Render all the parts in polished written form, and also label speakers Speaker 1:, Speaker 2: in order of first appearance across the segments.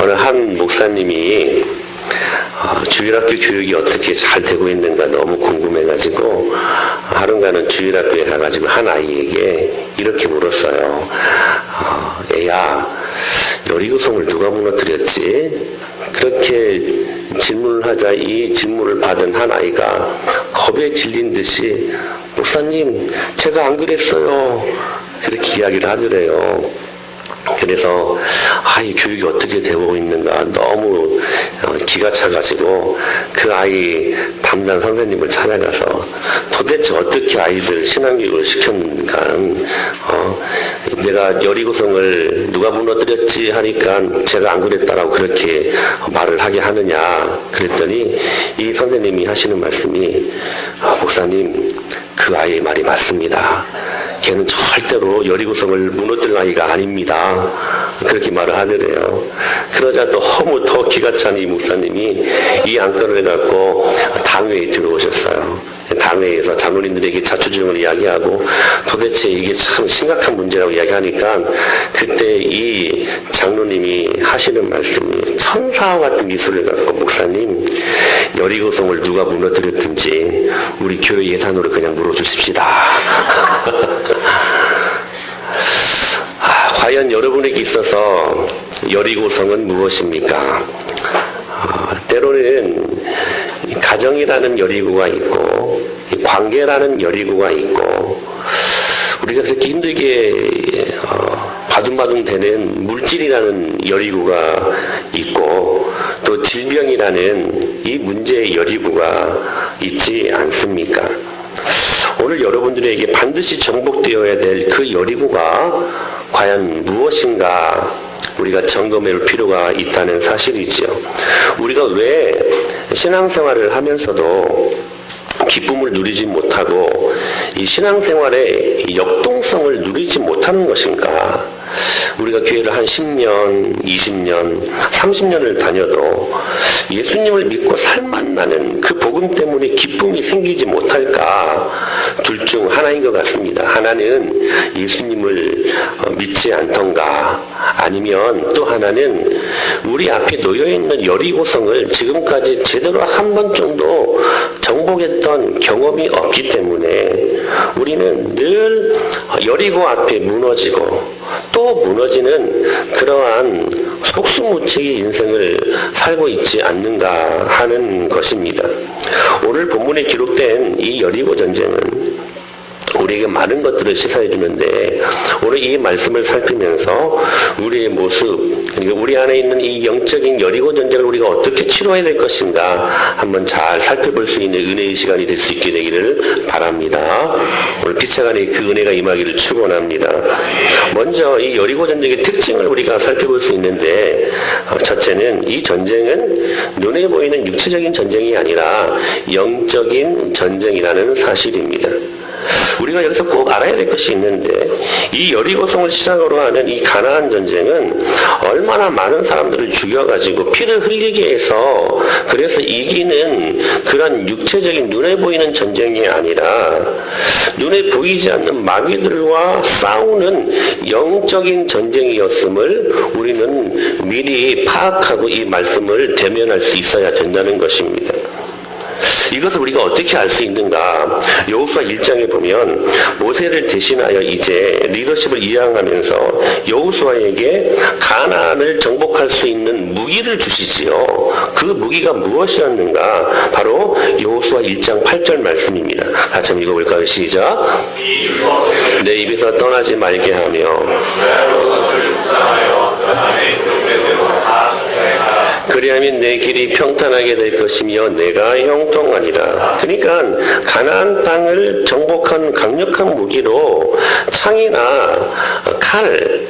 Speaker 1: 어느 한 목사님이 주일학교 교육이 어떻게 잘 되고 있는가 너무 궁금해가지고 하루간은 주일학교에 가가지고 한 아이에게 이렇게 물었어요. 애야, 여리고성을 누가 무너뜨렸지? 그렇게 질문을 하자 이 질문을 받은 한 아이가 겁에 질린 듯이 목사님, 제가 안 그랬어요. 그렇게 이야기를 하더래요. 그래서 이 교육이 어떻게 되고 있는가 너무 기가 차가지고 그 아이 담당 선생님을 찾아가서 도대체 어떻게 아이들 신앙교육을 시켰는가, 내가 여리고성을 누가 무너뜨렸지 하니까 제가 안 그랬다라고 그렇게 말을 하게 하느냐 그랬더니 이 선생님이 하시는 말씀이 목사님, 그 아이의 말이 맞습니다. 걔는 절대로 여리고성을 무너뜨릴 아이가 아닙니다. 그렇게 말을 하더래요. 그러자 또 너무 더 기가 찬 이 목사님이 이 안건을 갖고 당회에 들어오셨어요. 당회에서 장로님들에게 자초지종을 이야기하고 도대체 이게 참 심각한 문제라고 이야기하니까 그때 이 장로님이 하시는 말씀이 천사와 같은 미소를 갖고 목사님, 여리고성을 누가 무너뜨렸든지 우리 교회 예산으로 그냥 물어주십시다. 과연 여러분에게 있어서 여리고성은 무엇입니까? 때로는 가정이라는 여리고가 있고 관계라는 여리고가 있고 우리가 그렇게 힘들게 바둥바둥 되는 물질이라는 여리고가 있고 또 질병이라는 이 문제의 여리고가 있지 않습니까? 오늘 여러분들에게 반드시 정복되어야 될 그 여리고가 과연 무엇인가 우리가 점검해 볼 필요가 있다는 사실이지요. 우리가 왜 신앙생활을 하면서도 기쁨을 누리지 못하고 이 신앙생활의 역동성을 누리지 못하는 것인가? 우리가 교회를 한 10년, 20년, 30년을 다녀도 예수님을 믿고 살만 나는 그 복음 때문에 기쁨이 생기지 못할까? 둘 중 하나인 것 같습니다. 하나는 예수님을 믿지 않던가, 아니면 또 하나는 우리 앞에 놓여있는 여리고성을 지금까지 제대로 한 번 정도 정복했던 경험이 없기 때문에 우리는 늘 여리고 앞에 무너지고 또 무너지는 그러한 속수무책의 인생을 살고 있지 않는가 하는 것입니다. 오늘 본문에 기록된 이 여리고 전쟁은 우리에게 많은 것들을 시사해 주는데 오늘 이 말씀을 살피면서 우리의 모습, 그러니까 우리 안에 있는 이 영적인 여리고 전쟁을 우리가 어떻게 치료해야 될 것인가 한번 잘 살펴볼 수 있는 은혜의 시간이 될 수 있게 되기를 바랍니다. 오늘 피차간에 그 은혜가 임하기를 축원합니다. 먼저 이 여리고 전쟁의 특징을 우리가 살펴볼 수 있는데 첫째는 이 전쟁은 눈에 보이는 육체적인 전쟁이 아니라 영적인 전쟁이라는 사실입니다. 우리가 여기서 꼭 알아야 될 것이 있는데 이 여리고성을 시작으로 하는 이 가나안 전쟁은 얼마나 많은 사람들을 죽여가지고 피를 흘리게 해서 그래서 이기는 그런 육체적인 눈에 보이는 전쟁이 아니라 눈에 보이지 않는 마귀들과 싸우는 영적인 전쟁이었음을 우리는 미리 파악하고 이 말씀을 대면할 수 있어야 된다는 것입니다. 이것을 우리가 어떻게 알 수 있는가? 여호수아 1장에 보면 모세를 대신하여 이제 리더십을 이양하면서 여호수아에게 가나안을 정복할 수 있는 무기를 주시지요. 그 무기가 무엇이었는가? 바로 여호수아 1장 8절 말씀입니다. 같이 한번 읽어볼까요? 시작. 내 입에서 떠나지 말게 하며 그리하면 내 길이 평탄하게 될 것이며 내가 형통하리라. 그러니까 가나안 땅을 정복한 강력한 무기로 창이나 칼,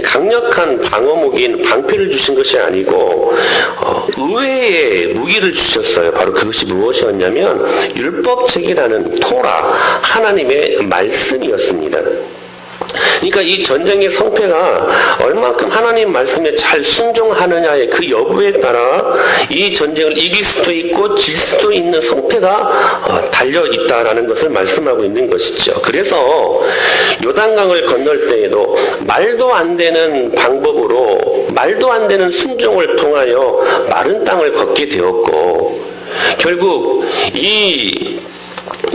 Speaker 1: 강력한 방어 무기인 방패를 주신 것이 아니고 의외의 무기를 주셨어요. 바로 그것이 무엇이었냐면 율법책이라는 토라, 하나님의 말씀이었습니다. 그러니까 이 전쟁의 성패가 얼만큼 하나님 말씀에 잘 순종하느냐의 그 여부에 따라 이 전쟁을 이길 수도 있고 질 수도 있는 성패가 달려있다라는 것을 말씀하고 있는 것이죠. 그래서 요단강을 건널 때에도 말도 안 되는 방법으로 말도 안 되는 순종을 통하여 마른 땅을 걷게 되었고, 결국 이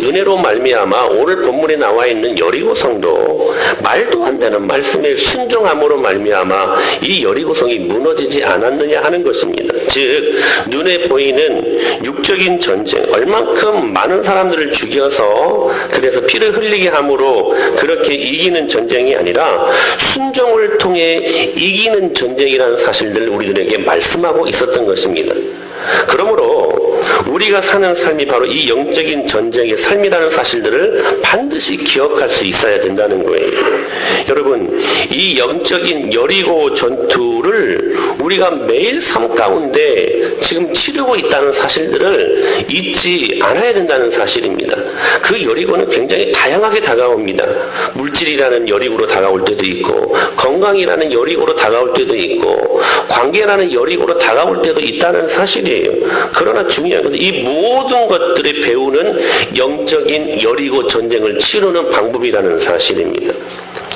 Speaker 1: 은혜로 말미암아 오늘 본문에 나와 있는 여리고성도 말도 안 되는 말씀에 순종함으로 말미암아 이 여리고성이 무너지지 않았느냐 하는 것입니다. 즉 눈에 보이는 육적인 전쟁, 얼만큼 많은 사람들을 죽여서 그래서 피를 흘리게 함으로 그렇게 이기는 전쟁이 아니라 순종을 통해 이기는 전쟁이라는 사실들을 우리들에게 말씀하고 있었던 것입니다. 그러므로 우리가 사는 삶이 바로 이 영적인 전쟁의 삶이라는 사실들을 반드시 기억할 수 있어야 된다는 거예요. 여러분, 이 영적인 여리고 전투를 우리가 매일 삶 가운데 지금 치르고 있다는 사실들을 잊지 않아야 된다는 사실입니다. 그 여리고는 굉장히 다양하게 다가옵니다. 물질이라는 여리고로 다가올 때도 있고, 건강이라는 여리고로 다가올 때도 있고, 관계라는 여리고로 다가올 때도 있다는 사실이에요. 그러나 중요한 것은 이 모든 것들이 배우는 영적인 여리고 전쟁을 치르는 방법이라는 사실입니다.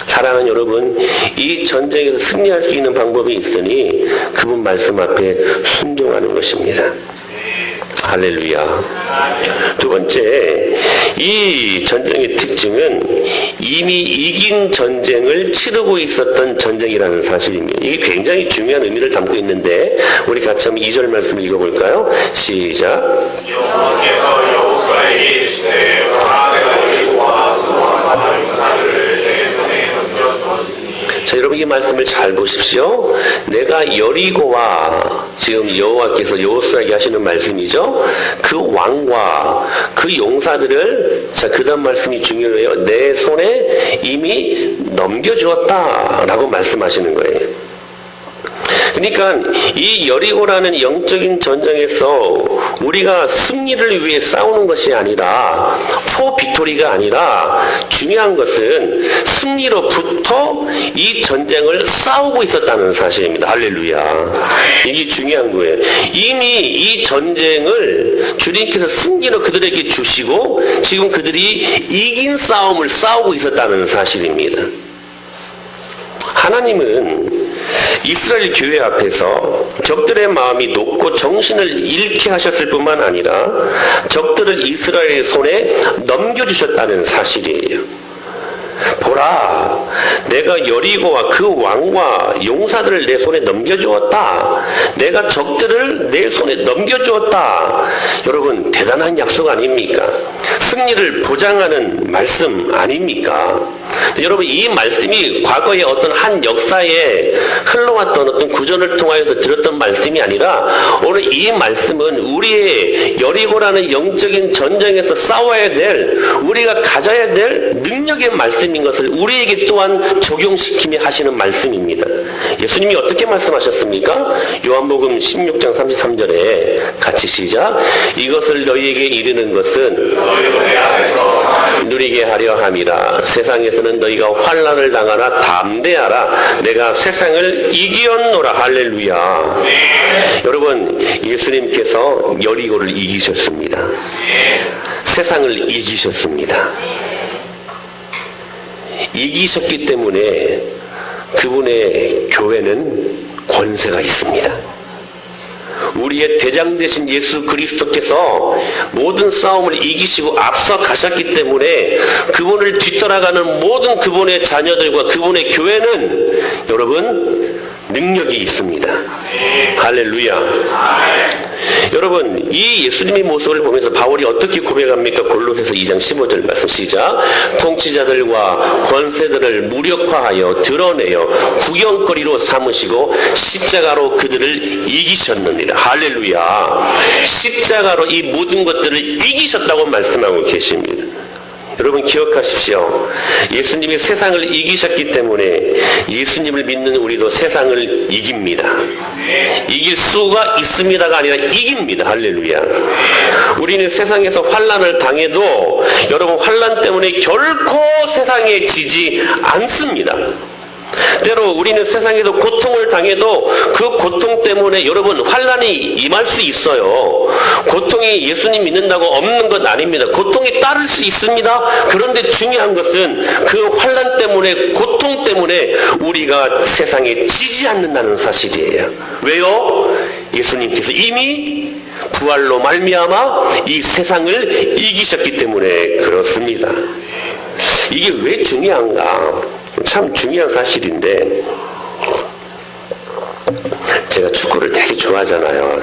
Speaker 1: 사랑하는 여러분, 이 전쟁에서 승리할 수 있는 방법이 있으니 그분 말씀 앞에 순종하는 것입니다. 할렐루야. 두 번째, 이 전쟁의 특징은 이미 이긴 전쟁을 치르고 있었던 전쟁이라는 사실입니다. 이게 굉장히 중요한 의미를 담고 있는데 우리 같이 한번 2절 말씀 읽어볼까요? 시작.
Speaker 2: 여호와께서 여호수아에게 이르시되 내가 여리고와 소아와 용사들을 내 손에 넘겨주었으니.
Speaker 1: 자, 여러분 이 말씀을 잘 보십시오. 내가 여리고와, 지금 여호와께서 여호수아에게 하시는 말씀이죠. 그 왕과 그 용사들을, 자, 그 다음 말씀이 중요해요. 내 손에 이미 넘겨주었다라고 말씀하시는 거예요. 그러니까 이 여리고라는 영적인 전쟁에서 우리가 승리를 위해 싸우는 것이 아니라, 빅토리가 아니라, 중요한 것은 승리로부터 이 전쟁을 싸우고 있었다는 사실입니다. 할렐루야. 이게 중요한 거예요. 이미 이 전쟁을 주님께서 승리로 그들에게 주시고 지금 그들이 이긴 싸움을 싸우고 있었다는 사실입니다. 하나님은 이스라엘 교회 앞에서 적들의 마음이 높고 정신을 잃게 하셨을 뿐만 아니라 적들을 이스라엘의 손에 넘겨주셨다는 사실이에요. 보라, 내가 여리고와 그 왕과 용사들을 내 손에 넘겨주었다. 내가 적들을 내 손에 넘겨주었다. 여러분, 대단한 약속 아닙니까? 승리를 보장하는 말씀 아닙니까? 여러분, 이 말씀이 과거의 어떤 한 역사에 흘러왔던 어떤 구전을 통하여서 들었던 말씀이 아니라 오늘 이 말씀은 우리의 여리고라는 영적인 전쟁에서 싸워야 될, 우리가 가져야 될 능력의 말씀인 것을 우리에게 또한 적용시키며 하시는 말씀입니다. 예수님이 어떻게 말씀하셨습니까? 요한복음 16장 33절에 같이 시작. 이것을 너희에게 이르는 것은 누리게 하려 함이라. 세상에서는 너희가 환난을 당하나 담대하라. 내가 세상을 이기었노라. 할렐루야. 여러분, 예수님께서 여리고를 이기셨습니다. 세상을 이기셨습니다. 이기셨기 때문에 그분의 교회는 권세가 있습니다. 우리의 대장 되신 예수 그리스도께서 모든 싸움을 이기시고 앞서 가셨기 때문에 그분을 뒤따라가는 모든 그분의 자녀들과 그분의 교회는 여러분 능력이 있습니다. 할렐루야. 여러분, 이 예수님의 모습을 보면서 바울이 어떻게 고백합니까? 골로새서 2장 15절 말씀 시작. 통치자들과 권세들을 무력화하여 드러내어 구경거리로 삼으시고 십자가로 그들을 이기셨느니라. 할렐루야. 십자가로 이 모든 것들을 이기셨다고 말씀하고 계십니다. 여러분 기억하십시오. 예수님이 세상을 이기셨기 때문에 예수님을 믿는 우리도 세상을 이깁니다. 이길 수가 있습니다가 아니라 이깁니다. 할렐루야. 우리는 세상에서 환난을 당해도 여러분 환난 때문에 결코 세상에 지지 않습니다. 때로 우리는 세상에도 고통을 당해도 그 고통 때문에 여러분 환난이 임할 수 있어요. 고통이 예수님 믿는다고 없는 것 아닙니다. 고통이 따를 수 있습니다. 그런데 중요한 것은 그 환난 때문에 고통 때문에 우리가 세상에 지지 않는다는 사실이에요. 왜요? 예수님께서 이미 부활로 말미암아 이 세상을 이기셨기 때문에 그렇습니다. 이게 왜 중요한가? 참 중요한 사실인데, 제가 축구를 되게 좋아하잖아요.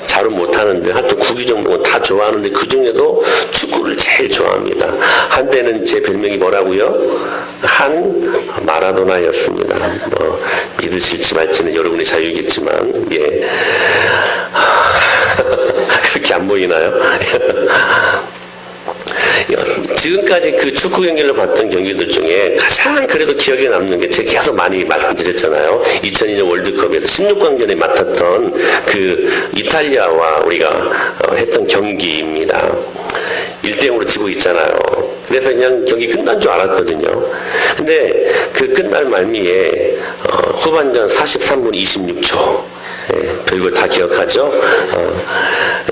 Speaker 1: 잘은 못하는데 하여튼 구기 종목은 다 좋아하는데 그 중에도 축구를 제일 좋아합니다. 한때는 제 별명이 뭐라고요? 한 마라도나였습니다. 뭐 믿으실지 말지는 여러분의 자유겠지만, 예. 그렇게 안 보이나요? 지금까지 그 축구 경기를 봤던 경기들 중에 가장 그래도 기억에 남는 게 제가 계속 많이 말씀드렸잖아요. 2002년 월드컵에서 16강전에 맡았던 그 이탈리아와 우리가 했던 경기입니다. 1대0으로 지고 있잖아요. 그래서 그냥 경기 끝난 줄 알았거든요. 근데 그 끝날 말미에 후반전 43분 26초 예, 별걸 다 기억하죠?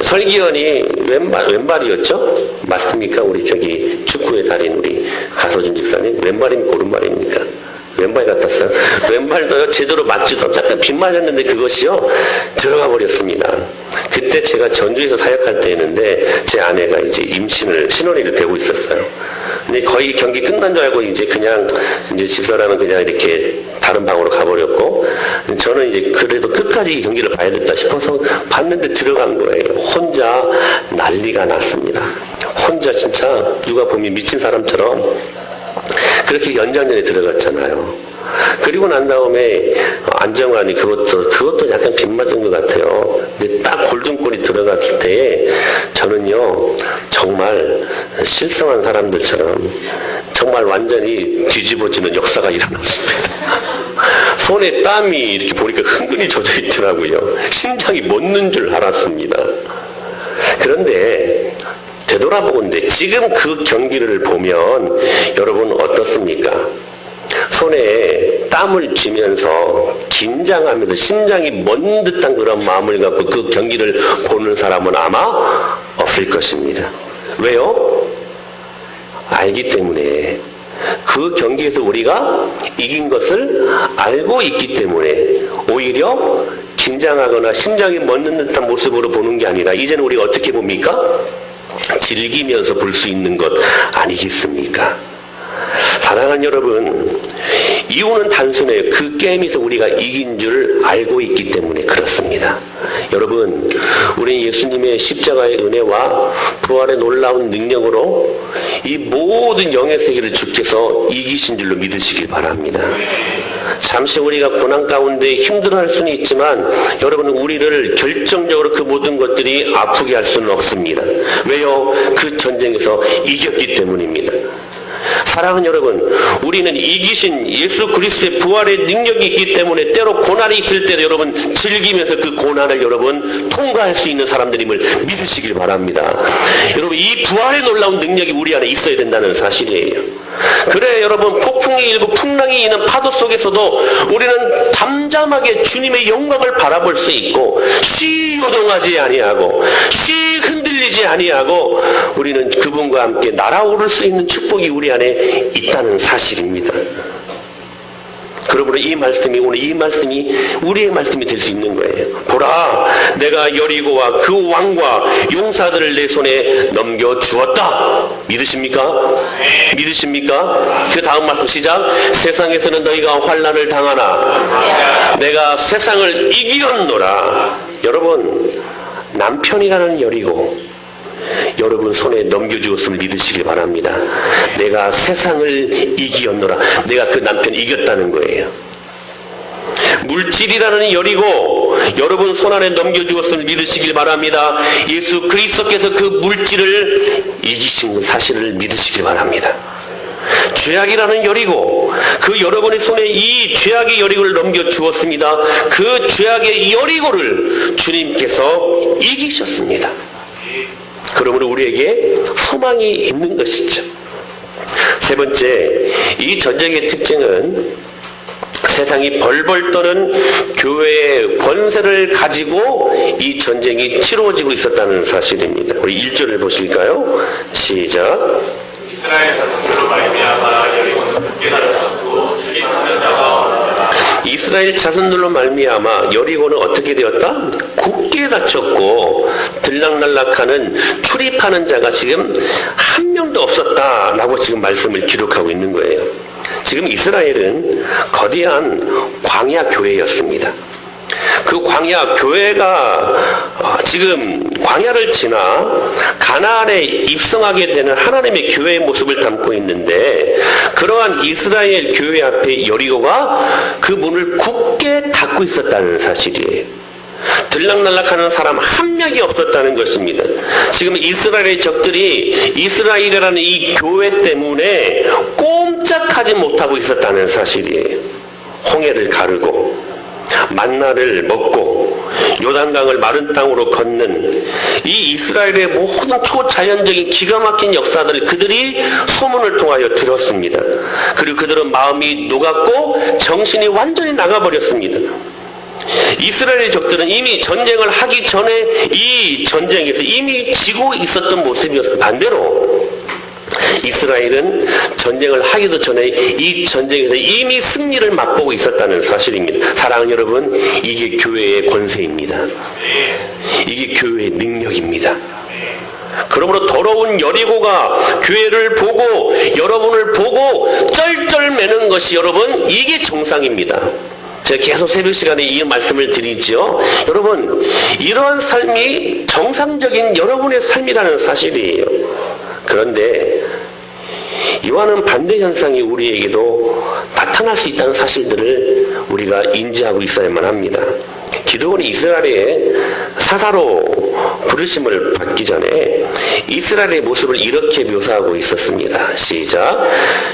Speaker 1: 설기현이 왼발이었죠? 맞습니까? 우리 저기 축구의 달인 우리 가서준 집사님 왼발입니까? 오른발입니까? 왼발 같았어요. 왼발도요 제대로 맞지도 않고 약간 빗맞았는데 그것이요 들어가 버렸습니다. 그때 제가 전주에서 사역할 때였는데 제 아내가 이제 신혼일을 배우고 있었어요. 근데 거의 경기 끝난 줄 알고 이제 그냥 이제 집사람은 그냥 이렇게 다른 방으로 가버렸고 저는 이제 그래도 끝까지 경기를 봐야겠다 싶어서 봤는데 들어간 거예요. 혼자 난리가 났습니다. 혼자 진짜 누가 보면 미친 사람처럼 그렇게 연장전에 들어갔잖아요. 그리고 난 다음에 안정환이 그것도 약간 빗맞은 것 같아요. 근데 딱 골든골이 들어갔을 때에 저는요 정말 실성한 사람들처럼 정말 완전히 뒤집어지는 역사가 일어났습니다. 손에 땀이 이렇게 보니까 흥건히 젖어 있더라고요. 심장이 멎는 줄 알았습니다. 그런데 되돌아보건데 지금 그 경기를 보면 여러분 어떻습니까? 손에 땀을 쥐면서 긴장하면서 심장이 멎는 듯한 그런 마음을 갖고 그 경기를 보는 사람은 아마 없을 것입니다. 왜요? 알기 때문에 그 경기에서 우리가 이긴 것을 알고 있기 때문에 오히려 긴장하거나 심장이 멎는 듯한 모습으로 보는 게 아니라 이제는 우리가 어떻게 봅니까? 즐기면서 볼 수 있는 것 아니겠습니까? 사랑하는 여러분, 이유는 단순해요. 그 게임에서 우리가 이긴 줄 알고 있기 때문에 그렇습니다. 여러분, 우리 예수님의 십자가의 은혜와 부활의 놀라운 능력으로 이 모든 영의 세계를 주께서 이기신 줄로 믿으시길 바랍니다. 잠시 우리가 고난 가운데 힘들어할 수는 있지만 여러분 우리를 결정적으로 그 모든 것들이 아프게 할 수는 없습니다. 왜요? 그 전쟁에서 이겼기 때문입니다. 사랑하는 여러분, 우리는 이기신 예수 그리스도의 부활의 능력이 있기 때문에 때로 고난이 있을 때도 여러분 즐기면서 그 고난을 여러분 통과할 수 있는 사람들임을 믿으시길 바랍니다. 여러분 이 부활의 놀라운 능력이 우리 안에 있어야 된다는 사실이에요. 그래 여러분 폭풍이 일고 풍랑이 있는 파도 속에서도 우리는 담담하게 주님의 영광을 바라볼 수 있고 쉬 요동하지 아니하고 쉬 흔들리지 아니하고 우리는 그분과 함께 날아오를 수 있는 축복이 우리 안에 있다는 사실입니다. 그러므로 이 말씀이 오늘 이 말씀이 우리의 말씀이 될 수 있는 거예요. 보라, 내가 여리고와 그 왕과 용사들을 내 손에 넘겨주었다. 믿으십니까? 믿으십니까? 그 다음 말씀 시작. 세상에서는 너희가 환난을 당하나 내가 세상을 이기었노라. 여러분 남편이라는 여리고 여러분 손에 넘겨주었음을 믿으시기 바랍니다. 내가 세상을 이기었노라. 내가 그 남편 이겼다는 거예요. 물질이라는 여리고 여리고도 여러분 손안에 넘겨주었음을 믿으시길 바랍니다. 예수 그리스도께서 그 물질을 이기신 사실을 믿으시길 바랍니다. 죄악이라는 여리고, 그 여러분의 손에 이 죄악의 여리고를 넘겨주었습니다. 그 죄악의 여리고를 주님께서 이기셨습니다. 그러므로 우리에게 소망이 있는 것이죠. 세 번째, 이 전쟁의 특징은 세상이 벌벌 떠는 교회의 권세를 가지고 이 전쟁이 치루어지고 있었다는 사실입니다. 우리 1절을 보실까요? 시작.
Speaker 2: 이스라엘 자손들로 말미암아 여리고는 굳게 닫혔고 출입하는 자가 없느니라.
Speaker 1: 이스라엘 자손들로 말미암아 여리고는 어떻게 되었다? 굳게 닫혔고 들락날락하는 출입하는 자가 지금 한 명도 없었다라고 지금 말씀을 기록하고 있는 거예요. 지금 이스라엘은 거대한 광야 교회였습니다. 그 광야 교회가 지금 광야를 지나 가나안에 입성하게 되는 하나님의 교회의 모습을 담고 있는데, 그러한 이스라엘 교회 앞에 여리고가 그 문을 굳게 닫고 있었다는 사실이에요. 들락날락하는 사람 한 명이 없었다는 것입니다. 지금 이스라엘의 적들이 이스라엘이라는 이 교회 때문에 꼼짝하지 못하고 있었다는 사실이에요. 홍해를 가르고 만나를 먹고 요단강을 마른 땅으로 걷는 이 이스라엘의 모든 초자연적인 기가 막힌 역사들을 그들이 소문을 통하여 들었습니다. 그리고 그들은 마음이 녹았고 정신이 완전히 나가버렸습니다. 이스라엘 적들은 이미 전쟁을 하기 전에 이 전쟁에서 이미 지고 있었던 모습이었습니다. 반대로 이스라엘은 전쟁을 하기도 전에 이 전쟁에서 이미 승리를 맛보고 있었다는 사실입니다. 사랑하는 여러분, 이게 교회의 권세입니다. 이게 교회의 능력입니다. 그러므로 더러운 여리고가 교회를 보고 여러분을 보고 쩔쩔매는 것이 여러분, 이게 정상입니다. 제가 계속 새벽 시간에 이 말씀을 드리죠. 여러분, 이러한 삶이 정상적인 여러분의 삶이라는 사실이에요. 그런데 이와는 반대 현상이 우리에게도 나타날 수 있다는 사실들을 우리가 인지하고 있어야만 합니다. 기드온이 이스라엘의 사사로 부르심을 받기 전에 이스라엘의 모습을 이렇게 묘사하고 있었습니다. 시작.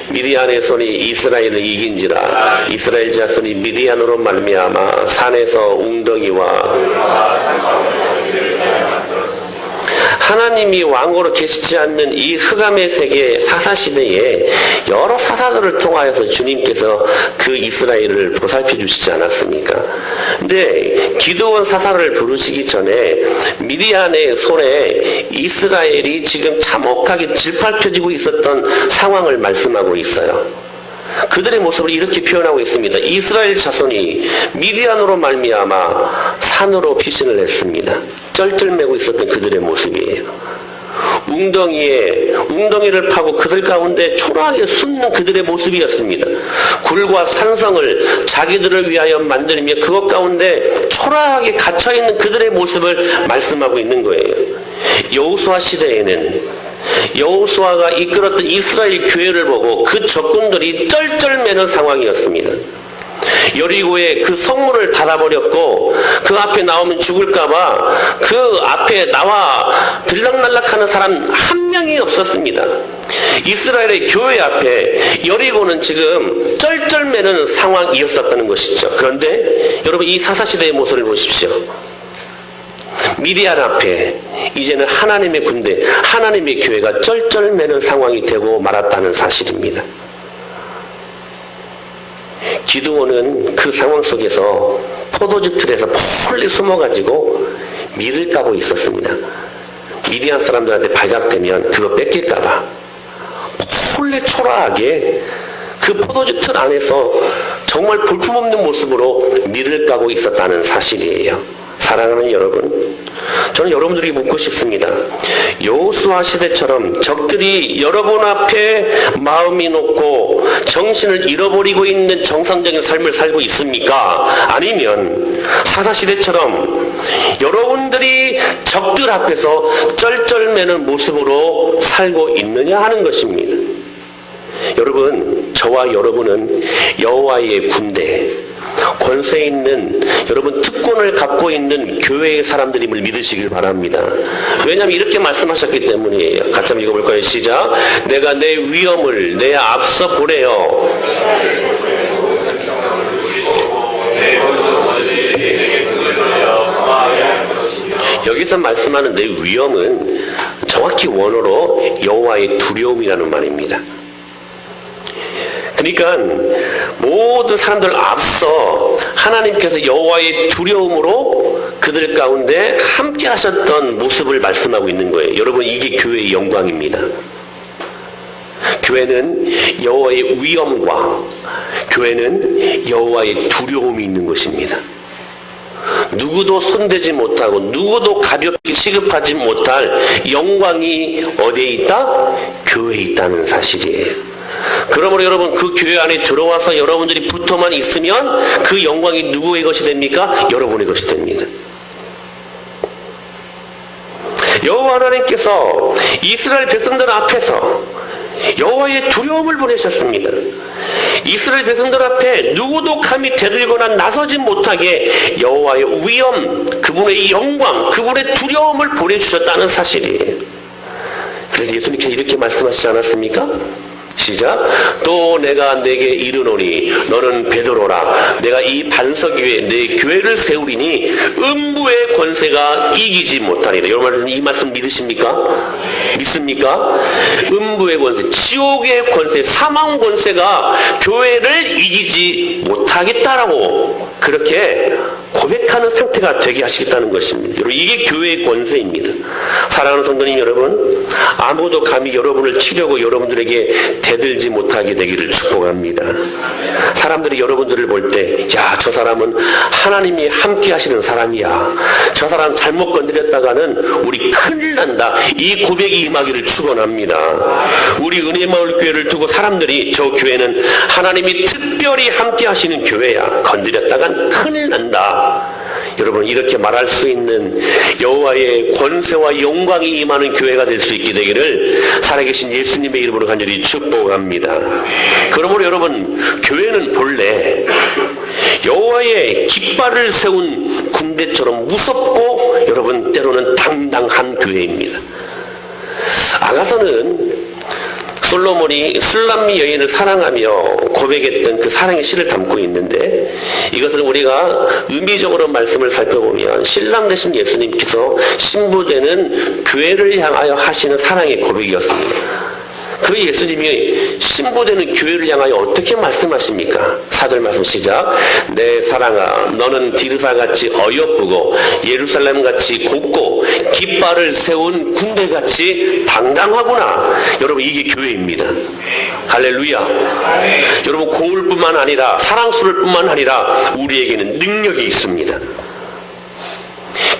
Speaker 1: 미디안의 손이 이스라엘을 이긴지라. 이스라엘 자손이 미디안으로 말미암아 산에서 웅덩이와 하나님이 왕으로 계시지 않는 이 흑암의 세계 사사시대에 여러 사사들을 통하여서 주님께서 그 이스라엘을 보살펴 주시지 않았습니까? 근데 기드온 사사를 부르시기 전에 미디안의 손에 이스라엘이 지금 참혹하게 질팔펴지고 있었던 상황을 말씀하고 있어요. 그들의 모습을 이렇게 표현하고 있습니다. 이스라엘 자손이 미디안으로 말미암아 산으로 피신을 했습니다. 쩔쩔매고 있었던 그들의 모습이에요. 웅덩이를 파고 그들 가운데 초라하게 숨는 그들의 모습이었습니다. 굴과 산성을 자기들을 위하여 만들며 그것 가운데 초라하게 갇혀있는 그들의 모습을 말씀하고 있는 거예요. 여호수아 시대에는 여호수아가 이끌었던 이스라엘 교회를 보고 그 적군들이 쩔쩔매는 상황이었습니다. 여리고의 그 성문을 닫아버렸고 그 앞에 나오면 죽을까봐 그 앞에 나와 들락날락하는 사람 한 명이 없었습니다. 이스라엘의 교회 앞에 여리고는 지금 쩔쩔매는 상황이었었다는 것이죠. 그런데 여러분, 이 사사시대의 모습을 보십시오. 미디안 앞에 이제는 하나님의 군대, 하나님의 교회가 쩔쩔매는 상황이 되고 말았다는 사실입니다. 기드온은 그 상황 속에서 포도즙 틀에서 멀리 숨어가지고 밀을 까고 있었습니다. 미디안 사람들한테 발각되면 그거 뺏길까봐 몰래 초라하게 그 포도즙 틀 안에서 정말 볼품없는 모습으로 밀을 까고 있었다는 사실이에요. 사랑하는 여러분, 저는 여러분들에게 묻고 싶습니다. 여호수아 시대처럼 적들이 여러분 앞에 마음이 높고 정신을 잃어버리고 있는 정상적인 삶을 살고 있습니까? 아니면 사사시대처럼 여러분들이 적들 앞에서 쩔쩔매는 모습으로 살고 있느냐 하는 것입니다. 여러분, 저와 여러분은 여호와의 군대, 권세 있는 여러분 특권을 갖고 있는 교회의 사람들임을 믿으시길 바랍니다. 왜냐하면 이렇게 말씀하셨기 때문이에요. 같이 한번 읽어볼까요? 시작. 내가 내 위엄을 내 앞서 보내어 여기서 말씀하는 내 위엄은 정확히 원어로 여호와의 두려움이라는 말입니다. 그러니까 모든 사람들 앞서 하나님께서 여호와의 두려움으로 그들 가운데 함께 하셨던 모습을 말씀하고 있는 거예요. 여러분, 이게 교회의 영광입니다. 교회는 여호와의 위엄과 교회는 여호와의 두려움이 있는 것입니다. 누구도 손대지 못하고 누구도 가볍게 취급하지 못할 영광이 어디에 있다? 교회에 있다는 사실이에요. 그러므로 여러분, 그 교회 안에 들어와서 여러분들이 붙어만 있으면 그 영광이 누구의 것이 됩니까? 여러분의 것이 됩니다. 여호와 하나님께서 이스라엘 백성들 앞에서 여호와의 두려움을 보내셨습니다. 이스라엘 백성들 앞에 누구도 감히 대들거나 나서지 못하게 여호와의 위엄, 그분의 영광, 그분의 두려움을 보내주셨다는 사실이에요. 그래서 예수님께서 이렇게 말씀하시지 않았습니까? 시작. 또 내가 내게 이르노니 너는 베드로라. 내가 이 반석 위에 내 교회를 세우리니 음부의 권세가 이기지 못하리라. 여러분, 이 말씀 믿으십니까? 믿습니까? 음부의 권세, 지옥의 권세, 사망 권세가 교회를 이기지 못하겠다라고 그렇게 고백하는 상태가 되게 하시겠다는 것입니다. 여러분, 이게 교회의 권세입니다. 사랑하는 성도님 여러분, 아무도 감히 여러분을 치려고 여러분들에게 대들지 못하게 되기를 축복합니다. 사람들이 여러분들을 볼 때, 야, 저 사람은 하나님이 함께 하시는 사람이야. 저 사람 잘못 건드렸다가는 우리 큰일 난다. 이 고백이 임하기를 축원합니다. 우리 은혜마을교회를 두고 사람들이 저 교회는 하나님이 특별히 함께 하시는 교회야. 건드렸다간 큰일 난다. 여러분, 이렇게 말할 수 있는 여호와의 권세와 영광이 임하는 교회가 될 수 있게 되기를 살아계신 예수님의 이름으로 간절히 축복합니다. 그러므로 여러분, 교회는 본래 여호와의 깃발을 세운 군대처럼 무섭고 여러분 때로는 당당한 교회입니다. 아가서는 솔로몬이 술람미 여인을 사랑하며 고백했던 그 사랑의 시를 담고 있는데, 이것을 우리가 의미적으로 말씀을 살펴보면 신랑 되신 예수님께서 신부되는 교회를 향하여 하시는 사랑의 고백이었습니다. 그 예수님이 신부되는 교회를 향하여 어떻게 말씀하십니까? 4절 말씀 시작. 내 사랑아, 너는 디르사같이 어여쁘고 예루살렘같이 곱고 깃발을 세운 군대같이 당당하구나. 여러분, 이게 교회입니다. 할렐루야. 여러분, 고울뿐만 아니라 사랑스러울 뿐만 아니라 우리에게는 능력이 있습니다.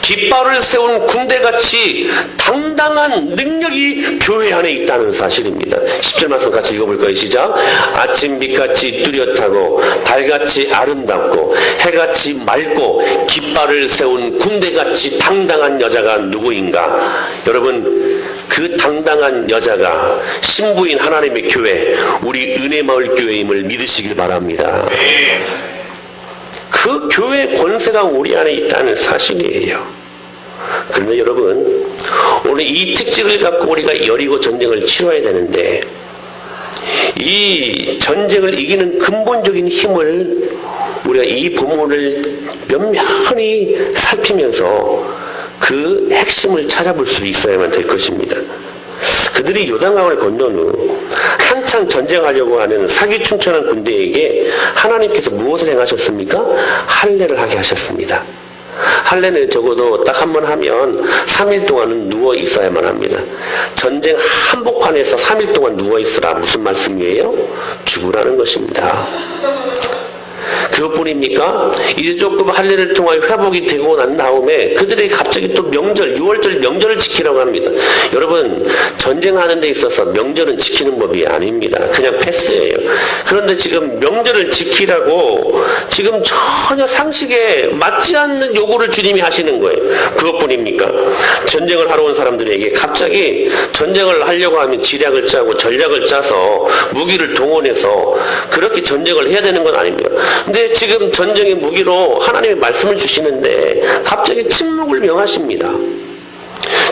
Speaker 1: 깃발을 세운 군대같이 당당한 능력이 교회 안에 있다는 사실입니다. 10절 말씀 같이 읽어볼까요? 시작. 아침 빛같이 뚜렷하고 달같이 아름답고 해같이 맑고 깃발을 세운 군대같이 당당한 여자가 누구인가? 여러분, 그 당당한 여자가 신부인 하나님의 교회, 우리 은혜마을교회임을 믿으시길 바랍니다. 그 교회의 권세가 우리 안에 있다는 사실이에요. 그런데 여러분, 오늘 이 특징을 갖고 우리가 여리고 전쟁을 치러야 되는데, 이 전쟁을 이기는 근본적인 힘을 우리가 이 부분을 면밀히 살피면서 그 핵심을 찾아볼 수 있어야만 될 것입니다. 그들이 요단강을 건넌 후 한창 전쟁하려고 하는 사기충천한 군대에게 하나님께서 무엇을 행하셨습니까? 할례를 하게 하셨습니다. 할례는 적어도 딱 한 번 하면 3일 동안은 누워 있어야만 합니다. 전쟁 한복판에서 3일 동안 누워 있으라 무슨 말씀이에요? 죽으라는 것입니다. 그것뿐입니까? 이제 조금 할례를 통하여 회복이 되고 난 다음에 그들에게 갑자기 또 명절, 6월절 명절을 지키라고 합니다. 여러분, 전쟁하는 데 있어서 명절은 지키는 법이 아닙니다. 그냥 패스예요. 그런데 지금 명절을 지키라고 지금 전혀 상식에 맞지 않는 요구를 주님이 하시는 거예요. 그것뿐입니까? 전쟁을 하러 온 사람들에게 갑자기 전쟁을 하려고 하면 지략을 짜고 전략을 짜서 무기를 동원해서 그렇게 전쟁을 해야 되는 건 아닙니다. 근데 이렇게 지금 전쟁의 무기로 하나님의 말씀을 주시는데 갑자기 침묵을 명하십니다.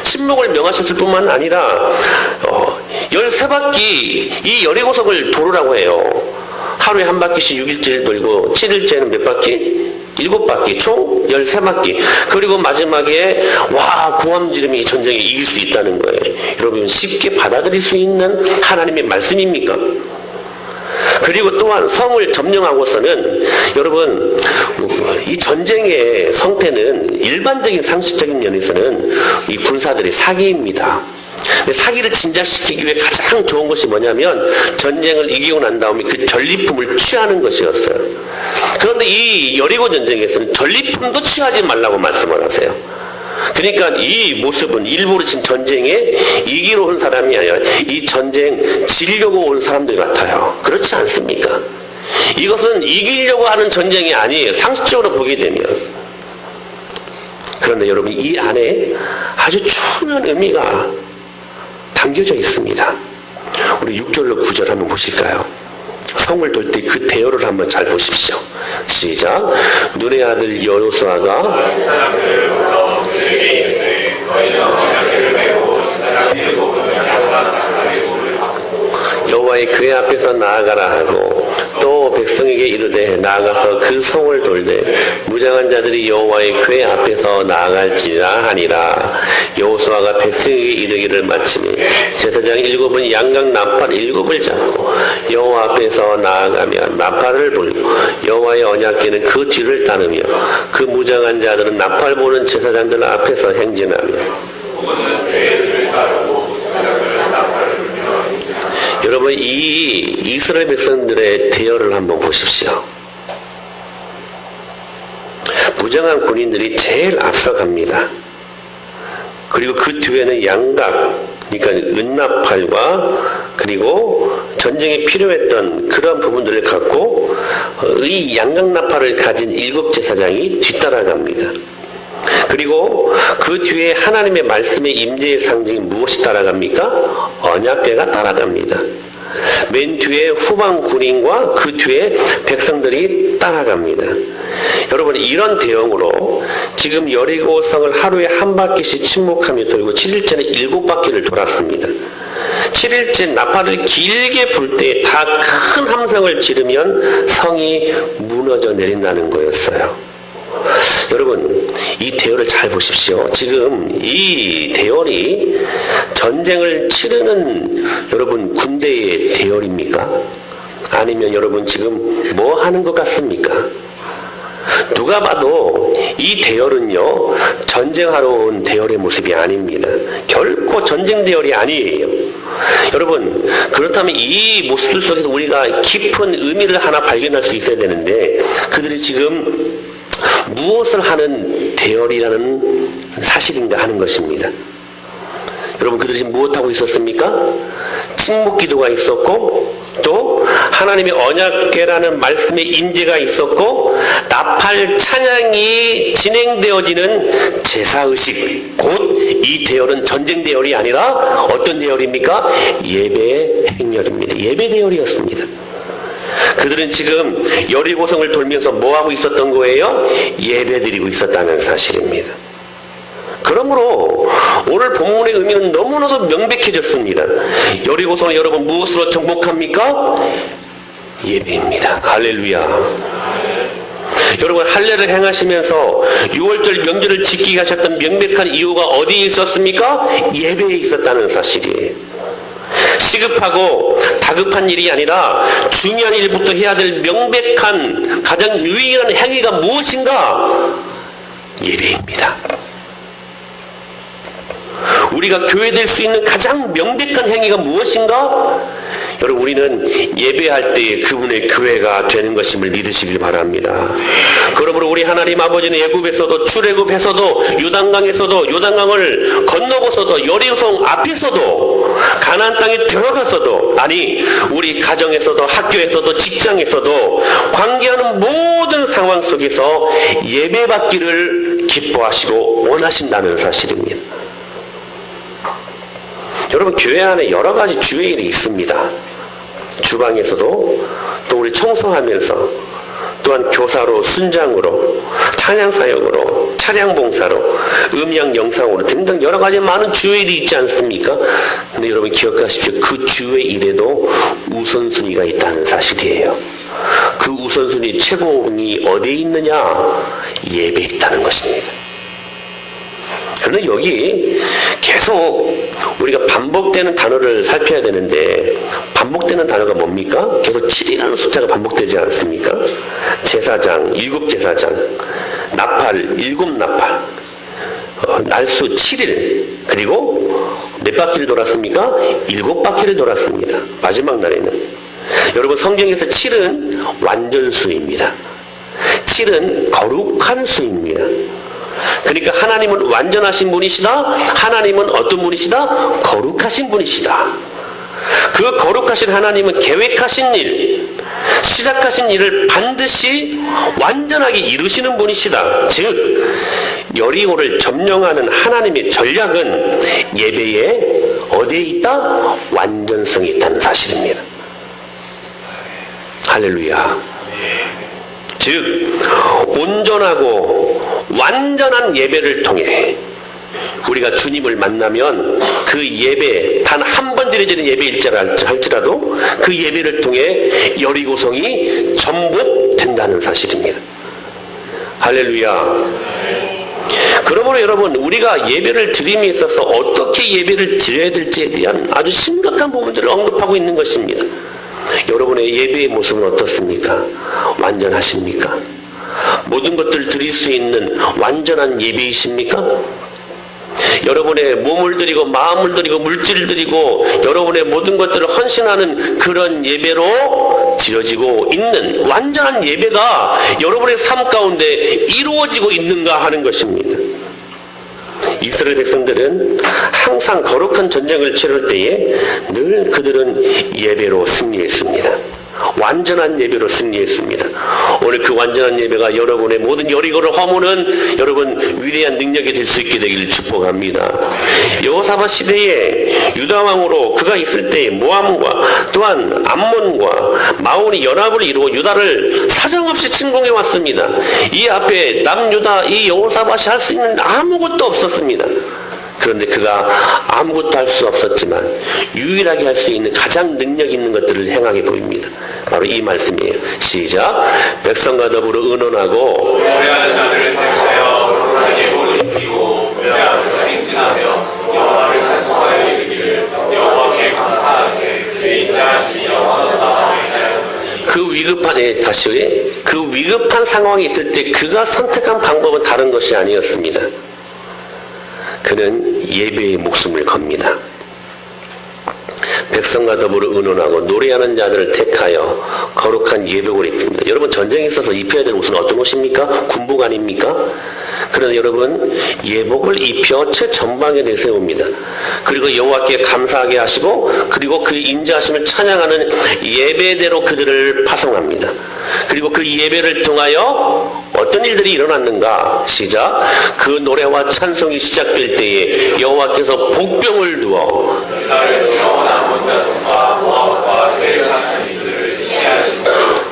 Speaker 1: 침묵을 명하셨을 뿐만 아니라 13바퀴 이 여리고성을 도르라고 해요. 하루에 한 바퀴씩 6일째를 돌고 7일째는 몇 바퀴? 7바퀴, 총 13바퀴. 그리고 마지막에 구함 지름이 이 전쟁에 이길 수 있다는 거예요. 여러분 쉽게 받아들일 수 있는 하나님의 말씀입니까? 그리고 또한 성을 점령하고서는 여러분 이 전쟁의 성패는 일반적인 상식적인 면에서는 이 군사들의 사기입니다. 사기를 진작시키기 위해 가장 좋은 것이 뭐냐면 전쟁을 이기고 난 다음에 그 전리품을 취하는 것이었어요. 그런데 이 여리고 전쟁에서는 전리품도 취하지 말라고 말씀을 하세요. 그러니까 이 모습은 일부러 지금 전쟁에 이기러 온 사람이 아니라 이 전쟁 지려고 온 사람들 같아요. 그렇지 않습니까? 이것은 이기려고 하는 전쟁이 아니에요. 상식적으로 보게 되면. 그런데 여러분 이 안에 아주 중요한 의미가 담겨져 있습니다. 우리 6절로 9절 한번 보실까요? 성을 돌 때 그 대열을 한번 잘 보십시오. 시작. 눈의 아들 여호수아가 여호와의 그의 앞에서 나아가라 하고 또 백성에게 이르되 나아가서 그 성을 돌되 무장한 자들이 여호와의 그의 앞에서 나아갈지라 하니라. 여호수아가 백성에게 이르기를 마치니 제사장 7은 양각 나팔 7을 잡고 여호와 앞에서 나아가며 나팔을 불고 여호와의 언약궤는 그 뒤를 따르며 그 무장한 자들은 나팔 보는 제사장들 앞에서 행진하며. 여러분 이 이스라엘 백성들의 대열을 한번 보십시오. 무장한 군인들이 제일 앞서갑니다. 그리고 그 뒤에는 양각, 그러니까 은나팔과 그리고 전쟁에 필요했던 그런 부분들을 갖고 이 양각나팔을 가진 7제사장이 뒤따라갑니다. 그리고 그 뒤에 하나님의 말씀의 임재의 상징이 무엇이 따라갑니까? 언약궤가 따라갑니다. 맨 뒤에 후방 군인과 그 뒤에 백성들이 따라갑니다. 여러분 이런 대형으로 지금 여리고성을 하루에 한 바퀴씩 침묵하며 돌고 7일째는 7바퀴를 돌았습니다. 7일째 나팔을 길게 불 때 다 큰 함성을 지르면 성이 무너져 내린다는 거였어요. 여러분 이 대열을 잘 보십시오. 지금 이 대열이 전쟁을 치르는 여러분 군대의 대열입니까? 아니면 여러분 지금 뭐 하는 것 같습니까? 누가 봐도 이 대열은요 전쟁하러 온 대열의 모습이 아닙니다. 결코 전쟁 대열이 아니에요. 여러분 그렇다면 이 모습 속에서 우리가 깊은 의미를 하나 발견할 수 있어야 되는데 그들이 지금 무엇을 하는 대열이라는 사실인가 하는 것입니다. 여러분 그들이 지금 무엇하고 있었습니까? 침묵 기도가 있었고 또 하나님의 언약궤라는 말씀의 임재가 있었고 나팔 찬양이 진행되어지는 제사의식 곧 이 대열은 전쟁 대열이 아니라 어떤 대열입니까? 예배 행렬입니다. 예배 대열이었습니다. 그들은 지금 여리고성을 돌면서 뭐하고 있었던 거예요? 예배드리고 있었다는 사실입니다. 그러므로 오늘 본문의 의미는 너무나도 명백해졌습니다. 여리고성 여러분 무엇으로 정복합니까? 예배입니다. 할렐루야. 여러분 할례를 행하시면서 6월절 명절을 지키게 하셨던 명백한 이유가 어디에 있었습니까? 예배에 있었다는 사실이에요. 시급하고 다급한 일이 아니라 중요한 일부터 해야 될 명백한 가장 유일한 행위가 무엇인가? 예배입니다. 우리가 교회될 수 있는 가장 명백한 행위가 무엇인가? 여러분 우리는 예배할 때 그분의 교회가 되는 것임을 믿으시길 바랍니다. 그러므로 우리 하나님 아버지는 애굽에서도 출애굽에서도 요단강에서도 요단강을 건너고서도 여리고성 앞에서도 가나안 땅에 들어가서도 아니 우리 가정에서도 학교에서도 직장에서도 관계하는 모든 상황 속에서 예배받기를 기뻐하시고 원하신다는 사실입니다. 여러분 교회 안에 여러 가지 주의 일이 있습니다. 주방에서도 또 우리 청소하면서 또한 교사로, 순장으로, 찬양사역으로, 차량봉사로, 음향 영상으로 등등 여러 가지 많은 주의 일이 있지 않습니까? 근데 여러분 기억하십시오. 그 주의 일에도 우선순위가 있다는 사실이에요. 그 우선순위 최고봉이 어디에 있느냐? 예배에 있다는 것입니다. 그런데 여기 계속 우리가 반복되는 단어를 살펴야 되는데, 반복되는 단어가 뭡니까? 계속 7이라는 숫자가 반복되지 않습니까? 제사장, 7제사장, 나팔, 7나팔, 날수 7일, 그리고 몇 바퀴를 돌았습니까? 7바퀴를 돌았습니다. 마지막 날에는. 여러분 성경에서 7은 완전수입니다. 7은 거룩한 수입니다. 그러니까 하나님은 완전하신 분이시다. 하나님은 어떤 분이시다? 거룩하신 분이시다. 그 거룩하신 하나님은 계획하신 일, 시작하신 일을 반드시 완전하게 이루시는 분이시다. 즉 여리고를 점령하는 하나님의 전략은 예배에 어디에 있다? 완전성이 있다는 사실입니다. 할렐루야. 즉 온전하고 완전한 예배를 통해 우리가 주님을 만나면 그 예배, 단 한 번 드려지는 예배일지라도 그 예배를 통해 여리고성이 전복된다는 사실입니다. 할렐루야. 그러므로 여러분 우리가 예배를 드림에 있어서 어떻게 예배를 드려야 될지에 대한 아주 심각한 부분들을 언급하고 있는 것입니다. 여러분의 예배의 모습은 어떻습니까? 완전하십니까? 모든 것들을 드릴 수 있는 완전한 예배이십니까? 여러분의 몸을 드리고 마음을 드리고 물질을 드리고 여러분의 모든 것들을 헌신하는 그런 예배로 드려지고 있는 완전한 예배가 여러분의 삶 가운데 이루어지고 있는가 하는 것입니다. 이스라엘 백성들은 항상 거룩한 전쟁을 치를 때에 늘 그들은 예배로 승리했습니다. 완전한 예배로 승리했습니다. 오늘 그 완전한 예배가 여러분의 모든 여리고를 허무는 여러분 위대한 능력이 될 수 있게 되기를 축복합니다. 여호사밧 시대에 유다왕으로 그가 있을 때에 모함과 또한 암몬과 마온이 연합을 이루어 유다를 사정없이 침공해 왔습니다. 이 앞에 남유다 이 여호사밧이 할 수 있는 아무것도 없었습니다. 그런데 그가 아무것도 할 수 없었지만 유일하게 할 수 있는 가장 능력 있는 것들을 행하게 보입니다. 바로 이 말씀이에요. 시작. 백성과 더불어 의논하고
Speaker 2: 노래하는 자들을 사용하여 거룩한 예복을 입히고 그 앞에서 행진하며 여호와를 찬송하여 이르기를 여호와께 감사하세 그의 인자하심이 영원하다. 그
Speaker 1: 위급한 상황이 있을 때 그가 선택한 방법은 다른 것이 아니었습니다. 그는 예배의 목숨을 겁니다. 백성과 더불어 의논하고 노래하는 자들을 택하여 거룩한 예복을 입힙니다. 여러분 전쟁에 있어서 입혀야 될 옷은 어떤 옷입니까? 군복 아닙니까? 그러나 여러분 예복을 입혀 최전방에 내세웁니다. 그리고 여호와께 감사하게 하시고 그리고 그 인자하심을 찬양하는 예배대로 그들을 파송합니다. 그리고 그 예배를 통하여 어떤 일들이 일어났는가? 시작. 그 노래와 찬송이 시작될 때에 여호와께서 복병을 두어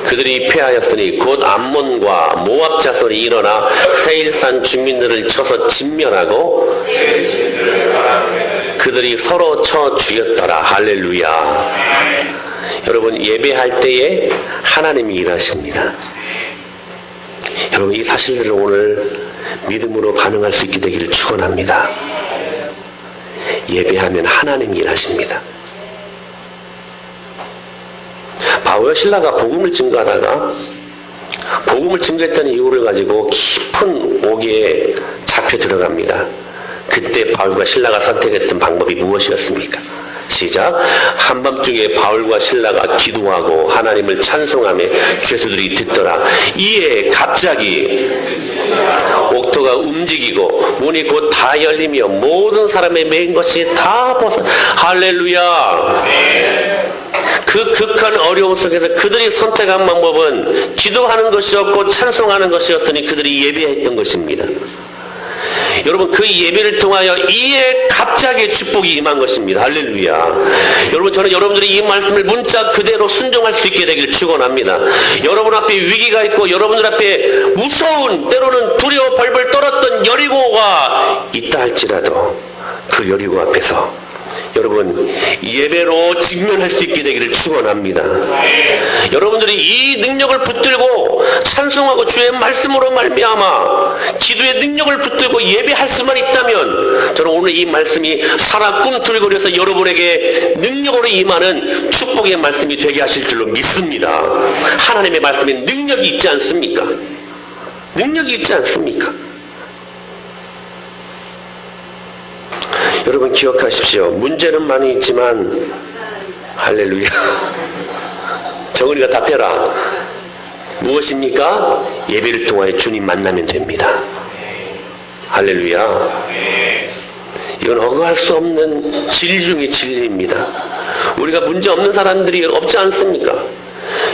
Speaker 1: 그들이 패하였으니 곧 암몬과 모압 자손이 일어나 세일산 주민들을 쳐서 진멸하고 그들이 서로 쳐 죽였더라. 할렐루야. 여러분 예배할 때에 하나님이 일하십니다. 여러분 이 사실들을 오늘 믿음으로 반응할 수 있게 되기를 축원합니다. 예배하면 하나님이 일하십니다. 바울과 신라가 복음을 증거하다가 복음을 증거했던 이유를 가지고 깊은 옥에 잡혀 들어갑니다. 그때 바울과 신라가 선택했던 방법이 무엇이었습니까? 시작. 한밤중에 바울과 신라가 기도하고 하나님을 찬송하며 죄수들이 듣더라. 이에 갑자기 옥토가 움직이고 문이 곧 다 열리며 모든 사람의 맨 것이 다 벗어. 할렐루야. 그 극한 어려움 속에서 그들이 선택한 방법은 기도하는 것이었고 찬송하는 것이었으니 그들이 예배했던 것입니다. 여러분 그 예배를 통하여 이에 갑자기 축복이 임한 것입니다. 할렐루야. 여러분 저는 여러분들이 이 말씀을 문자 그대로 순종할 수 있게 되길 축원합니다. 여러분 앞에 위기가 있고 여러분들 앞에 무서운 때로는 두려워 벌벌 떨었던 여리고가 있다 할지라도 그 여리고 앞에서 여러분 예배로 직면할 수 있게 되기를 축원합니다. 여러분들이 이 능력을 붙들고 찬송하고 주의 말씀으로 말미암아 기도의 능력을 붙들고 예배할 수만 있다면 저는 오늘 이 말씀이 살아 꿈틀거려서 여러분에게 능력으로 임하는 축복의 말씀이 되게 하실 줄로 믿습니다. 하나님의 말씀에 능력이 있지 않습니까? 능력이 있지 않습니까? 여러분 기억하십시오. 문제는 많이 있지만 할렐루야. 정은이가 답해라. 무엇입니까? 예배를 통하여 주님 만나면 됩니다. 할렐루야. 이건 허가할 수 없는 진리 중의 진리입니다. 우리가 문제 없는 사람들이 없지 않습니까?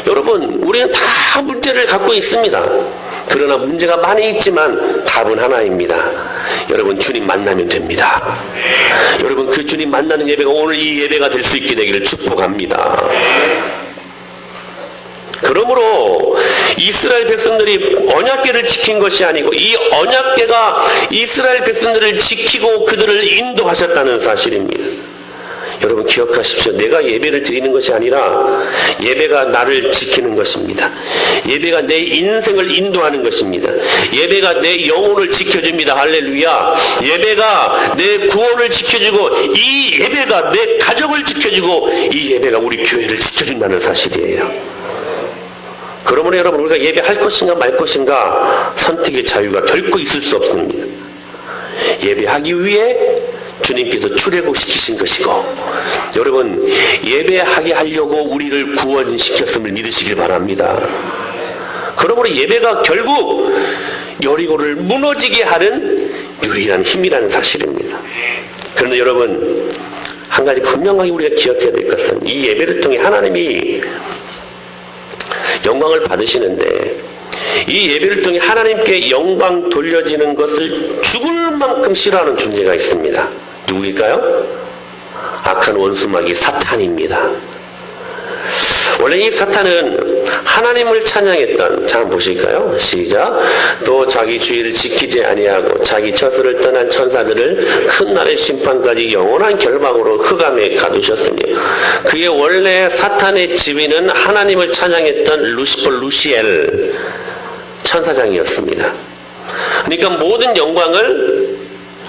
Speaker 1: 여러분 우리는 다 문제를 갖고 있습니다. 그러나 문제가 많이 있지만 답은 하나입니다. 여러분 주님 만나면 됩니다. 여러분 그 주님 만나는 예배가 오늘 이 예배가 될 수 있게 되기를 축복합니다. 그러므로 이스라엘 백성들이 언약궤를 지킨 것이 아니고 이 언약궤가 이스라엘 백성들을 지키고 그들을 인도하셨다는 사실입니다. 여러분 기억하십시오. 내가 예배를 드리는 것이 아니라 예배가 나를 지키는 것입니다. 예배가 내 인생을 인도하는 것입니다. 예배가 내 영혼을 지켜줍니다. 할렐루야. 예배가 내 구원을 지켜주고 이 예배가 내 가정을 지켜주고 이 예배가 우리 교회를 지켜준다는 사실이에요. 그러므로 여러분 우리가 예배할 것인가 말 것인가 선택의 자유가 결코 있을 수 없습니다. 예배하기 위해 주님께서 출애굽시키신 것이고 여러분 예배하게 하려고 우리를 구원시켰음을 믿으시길 바랍니다. 그러므로 예배가 결국 여리고를 무너지게 하는 유일한 힘이라는 사실입니다. 그런데 여러분 한 가지 분명하게 우리가 기억해야 될 것은 이 예배를 통해 하나님이 영광을 받으시는데 이 예배를 통해 하나님께 영광 돌려지는 것을 죽을 만큼 싫어하는 존재가 있습니다. 누구일까요? 악한 원수마귀 사탄입니다. 원래 이 사탄은 하나님을 찬양했던, 자 한번 보실까요? 시작. 또 자기 주의를 지키지 아니하고 자기 처소를 떠난 천사들을 큰 날의 심판까지 영원한 결박으로 흑암에 가두셨으니 그의 원래 사탄의 지위는 하나님을 찬양했던 루시퍼 루시엘 천사장이었습니다. 그러니까 모든 영광을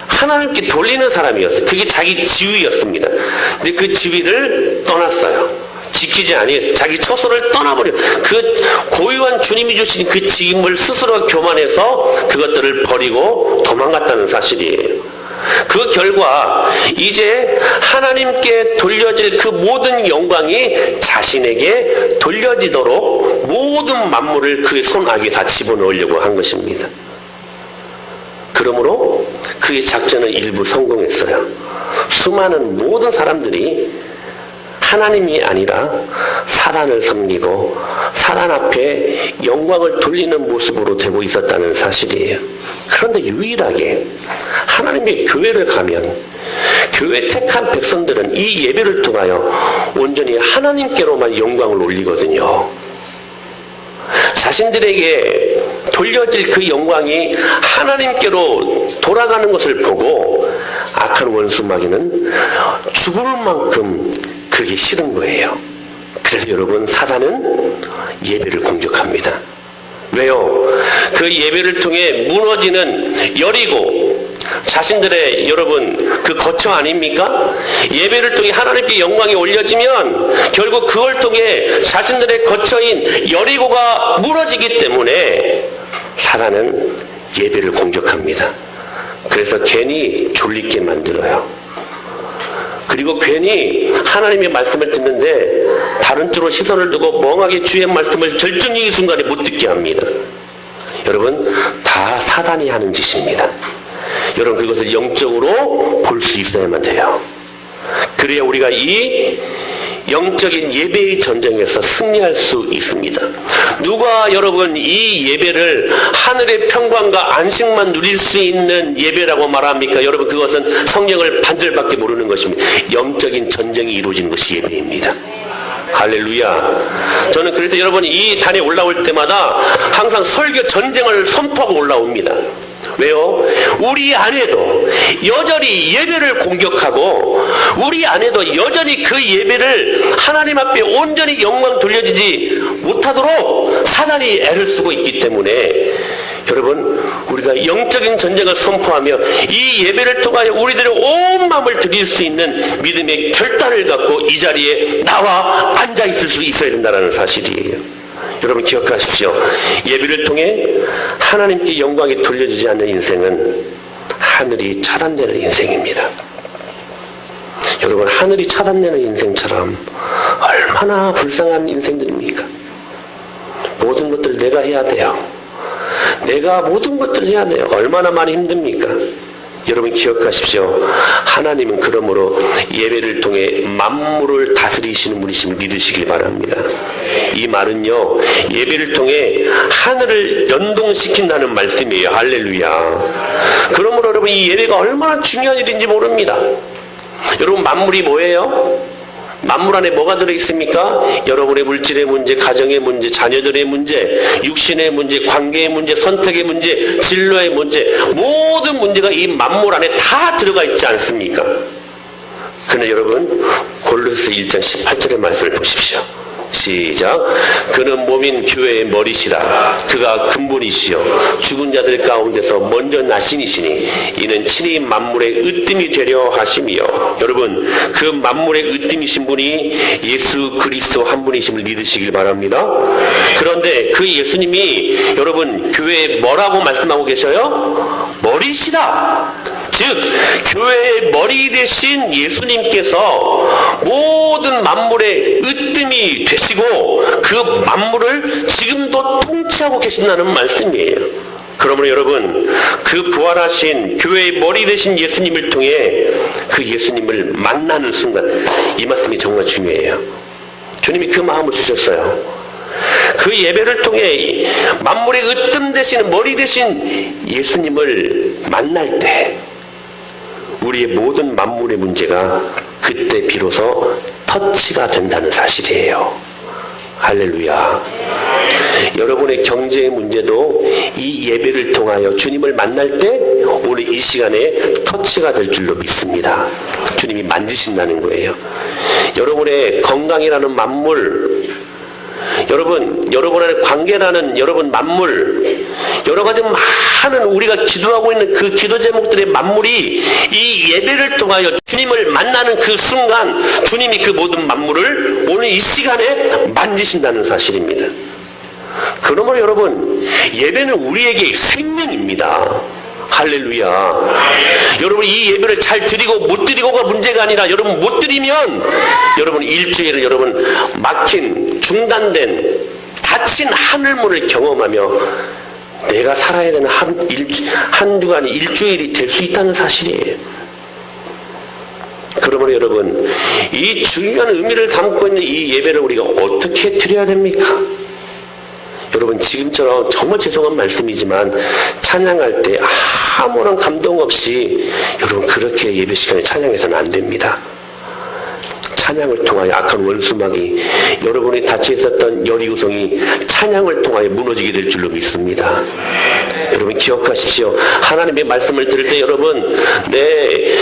Speaker 1: 하나님께 돌리는 사람이었어요. 그게 자기 지위였습니다. 근데 그 지위를 떠났어요. 지키지 아니했어요. 자기 처소를 떠나버려. 그 고유한 주님이 주신 그 직임을 스스로 교만해서 그것들을 버리고 도망갔다는 사실이에요. 그 결과 이제 하나님께 돌려질 그 모든 영광이 자신에게 돌려지도록 모든 만물을 그의 손아귀에 다 집어넣으려고 한 것입니다. 그러므로 그의 작전은 일부 성공했어요. 수많은 모든 사람들이 하나님이 아니라 사단을 섬기고 사단 앞에 영광을 돌리는 모습으로 되고 있었다는 사실이에요. 그런데 유일하게 하나님의 교회를 가면 교회 택한 백성들은 이 예배를 통하여 온전히 하나님께로만 영광을 올리거든요. 자신들에게 돌려질 그 영광이 하나님께로 돌아가는 것을 보고 악한 원수 마귀는 죽을 만큼 그게 싫은 거예요. 그래서 여러분 사단은 예배를 공격합니다. 왜요? 그 예배를 통해 무너지는 여리고 자신들의 여러분 그 거처 아닙니까? 예배를 통해 하나님께 영광이 올려지면 결국 그걸 통해 자신들의 거처인 여리고가 무너지기 때문에 사단은 예배를 공격합니다. 그래서 괜히 졸리게 만들어요. 그리고 괜히 하나님의 말씀을 듣는데 다른 쪽으로 시선을 두고 멍하게 주의 말씀을 결정적인 순간에 못 듣게 합니다. 여러분 다 사단이 하는 짓입니다. 여러분 그것을 영적으로 볼 수 있어야만 돼요. 그래야 우리가 이 영적인 예배의 전쟁에서 승리할 수 있습니다. 누가 여러분 이 예배를 하늘의 평강과 안식만 누릴 수 있는 예배라고 말합니까? 여러분 그것은 성경을 반절밖에 모르는 것입니다. 영적인 전쟁이 이루어지는 것이 예배입니다. 할렐루야. 저는 그래서 여러분 이 단에 올라올 때마다 항상 설교 전쟁을 선포하고 올라옵니다. 왜요? 우리 안에도 여전히 예배를 공격하고 우리 안에도 여전히 그 예배를 하나님 앞에 온전히 영광 돌려지지 못하도록 사단이 애를 쓰고 있기 때문에 여러분 우리가 영적인 전쟁을 선포하며 이 예배를 통하여 우리들의 온 마음을 드릴 수 있는 믿음의 결단을 갖고 이 자리에 나와 앉아 있을 수 있어야 된다는 사실이에요. 여러분 기억하십시오. 예배를 통해 하나님께 영광이 돌려지지 않는 인생은 하늘이 차단되는 인생입니다. 여러분 하늘이 차단되는 인생처럼 얼마나 불쌍한 인생들입니까? 모든 것들 내가 해야 돼요. 내가 모든 것들을 해야 돼요. 얼마나 많이 힘듭니까? 여러분 기억하십시오. 하나님은 그러므로 예배를 통해 만물을 다스리시는 분이심을 믿으시길 바랍니다. 이 말은요 예배를 통해 하늘을 연동시킨다는 말씀이에요. 할렐루야. 그러므로 여러분 이 예배가 얼마나 중요한 일인지 모릅니다. 여러분 만물이 뭐예요? 만물 안에 뭐가 들어있습니까? 여러분의 물질의 문제, 가정의 문제, 자녀들의 문제, 육신의 문제, 관계의 문제, 선택의 문제, 진로의 문제, 모든 문제가 이 만물 안에 다 들어가 있지 않습니까? 그러나 여러분 골로새 1장 18절의 말씀을 보십시오. 시작. 그는 몸인 교회의 머리시라. 그가 근본이시여 죽은 자들 가운데서 먼저 나신이시니 이는 친히 만물의 으뜸이 되려 하심이요. 여러분 그 만물의 으뜸이신 분이 예수 그리스도 한 분이심을 믿으시길 바랍니다. 그런데 그 예수님이 여러분 교회에 뭐라고 말씀하고 계셔요? 머리시다. 즉 교회의 머리 되신 예수님께서 모든 만물의 으뜸이 되시고 그 만물을 지금도 통치하고 계신다는 말씀이에요. 그러므로 여러분 그 부활하신 교회의 머리 되신 예수님을 통해 그 예수님을 만나는 순간 이 말씀이 정말 중요해요. 주님이 그 마음을 주셨어요. 그 예배를 통해 만물의 으뜸 되시는 머리 되신 예수님을 만날 때 우리의 모든 만물의 문제가 그때 비로소 터치가 된다는 사실이에요. 할렐루야. 여러분의 경제의 문제도 이 예배를 통하여 주님을 만날 때 오늘 이 시간에 터치가 될 줄로 믿습니다. 주님이 만지신다는 거예요. 여러분의 건강이라는 만물, 여러분 안에 관계라는 여러분 만물, 여러 가지 많은 우리가 기도하고 있는 그 기도 제목들의 만물이 이 예배를 통하여 주님을 만나는 그 순간 주님이 그 모든 만물을 오늘 이 시간에 만지신다는 사실입니다. 그러므로 여러분 예배는 우리에게 생명입니다. 할렐루야. 여러분 이 예배를 잘 드리고 못 드리고가 문제가 아니라 여러분 못 드리면 여러분 일주일을 여러분 막힌 중단된 닫힌 하늘문을 경험하며 내가 살아야 되는 한 주간이 일주일이 될 수 있다는 사실이에요. 그러므로 여러분 이 중요한 의미를 담고 있는 이 예배를 우리가 어떻게 드려야 됩니까? 여러분 지금처럼 정말 죄송한 말씀이지만 찬양할 때 아무런 감동 없이 여러분 그렇게 예배 시간에 찬양해서는 안 됩니다. 찬양을 통하여 악한 원수막이 여러분이 닫혀 있었던 여리고성이 찬양을 통하여 무너지게 될 줄로 믿습니다. 여러분 기억하십시오. 하나님의 말씀을 들을 때 여러분 내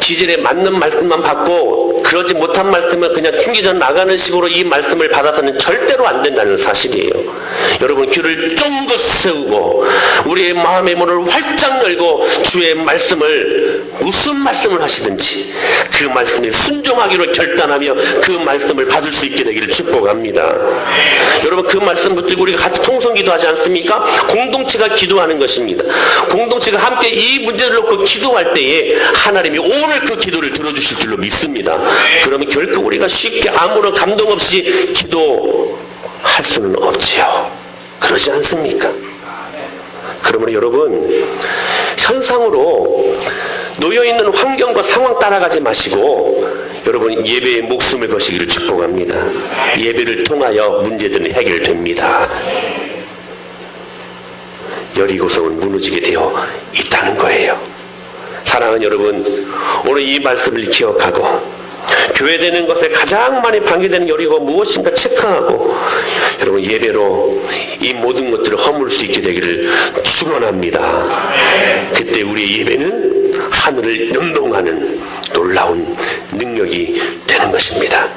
Speaker 1: 기질에 맞는 말씀만 받고 그러지 못한 말씀은 그냥 튕기져 나가는 식으로 이 말씀을 받아서는 절대로 안 된다는 사실이에요. 여러분 귀를 쫑긋 세우고 우리의 마음의 문을 활짝 열고 주의 말씀을 무슨 말씀을 하시든지 그 말씀에 순종하기로 결단하며 그 말씀을 받을 수 있게 되기를 축복합니다. 여러분 그 말씀 붙들고 우리가 같이 통성기도 하지 않습니까? 공동체가 기도하는 것입니다. 공동체가 함께 이 문제를 놓고 기도할 때에 하나님이 오늘 그 기도를 들어주실 줄로 믿습니다. 그러면 결코 우리가 쉽게 아무런 감동 없이 기도할 수는 없지요. 그러지 않습니까? 그러면 여러분 현상으로 놓여있는 환경과 상황 따라가지 마시고 여러분 예배에 목숨을 거시기를 축복합니다. 예배를 통하여 문제들은 해결됩니다. 여리고성은 무너지게 되어 있다는 거예요. 사랑하는 여러분, 오늘 이 말씀을 기억하고 교회되는 것에 가장 많이 방해되는 여리고가 무엇인가 체크하고 여러분 예배로 이 모든 것들을 허물 수 있게 되기를 축원합니다. 그때 우리의 예배는 하늘을 연동하는 놀라운 능력이 되는 것입니다.